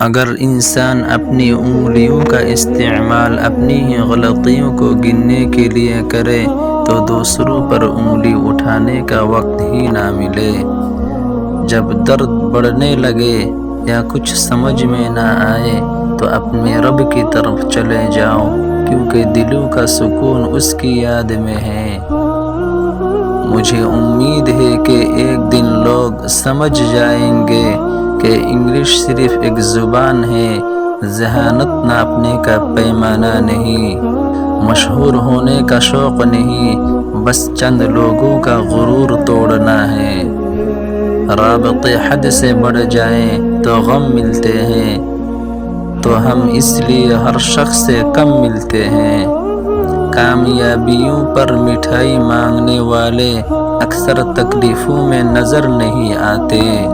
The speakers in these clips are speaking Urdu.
اگر انسان اپنی انگلیوں کا استعمال اپنی ہی غلطیوں کو گننے کے لیے کرے تو دوسروں پر انگلی اٹھانے کا وقت ہی نہ ملے۔ جب درد بڑھنے لگے یا کچھ سمجھ میں نہ آئے تو اپنے رب کی طرف چلے جاؤ، کیونکہ دلوں کا سکون اس کی یاد میں ہے۔ مجھے امید ہے کہ ایک دن لوگ سمجھ جائیں گے کہ انگلش صرف ایک زبان ہے، ذہانت ناپنے کا پیمانہ نہیں، مشہور ہونے کا شوق نہیں، بس چند لوگوں کا غرور توڑنا ہے۔ رابطے حد سے بڑھ جائیں تو غم ملتے ہیں، تو ہم اس لیے ہر شخص سے کم ملتے ہیں۔ کامیابیوں پر مٹھائی مانگنے والے اکثر تکلیفوں میں نظر نہیں آتے۔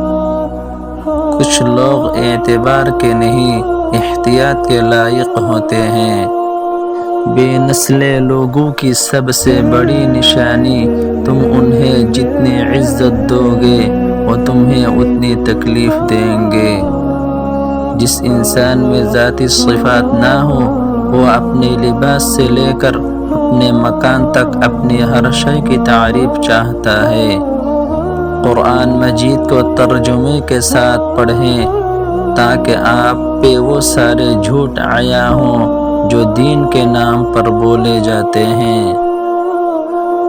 کچھ لوگ اعتبار کے نہیں، احتیاط کے لائق ہوتے ہیں۔ بے نسل لوگوں کی سب سے بڑی نشانی، تم انہیں جتنی عزت دو گے وہ تمہیں اتنی تکلیف دیں گے۔ جس انسان میں ذاتی صفات نہ ہو، وہ اپنے لباس سے لے کر اپنے مکان تک اپنی ہر شے کی تعریف چاہتا ہے۔ قرآن مجید کو ترجمے کے ساتھ پڑھیں تاکہ آپ پہ وہ سارے جھوٹ عیاں ہوں جو دین کے نام پر بولے جاتے ہیں۔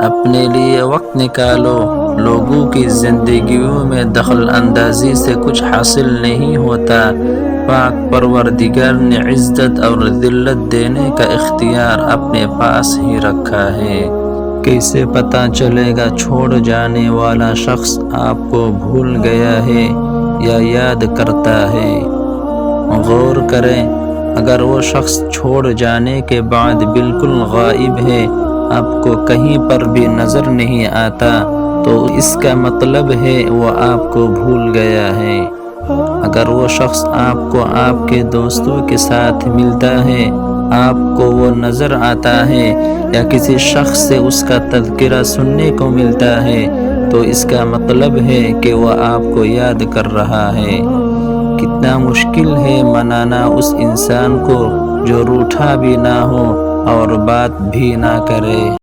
اپنے لیے وقت نکالو، لوگوں کی زندگیوں میں دخل اندازی سے کچھ حاصل نہیں ہوتا۔ پاک پروردگار نے عزت اور ذلت دینے کا اختیار اپنے پاس ہی رکھا ہے۔ کیسے پتہ چلے گا چھوڑ جانے والا شخص آپ کو بھول گیا ہے یا یاد کرتا ہے؟ غور کریں، اگر وہ شخص چھوڑ جانے کے بعد بالکل غائب ہے، آپ کو کہیں پر بھی نظر نہیں آتا، تو اس کا مطلب ہے وہ آپ کو بھول گیا ہے۔ اگر وہ شخص آپ کو آپ کے دوستوں کے ساتھ ملتا ہے، آپ کو وہ نظر آتا ہے یا کسی شخص سے اس کا تذکرہ سننے کو ملتا ہے، تو اس کا مطلب ہے کہ وہ آپ کو یاد کر رہا ہے۔ کتنا مشکل ہے منانا اس انسان کو جو روٹھا بھی نہ ہو اور بات بھی نہ کرے۔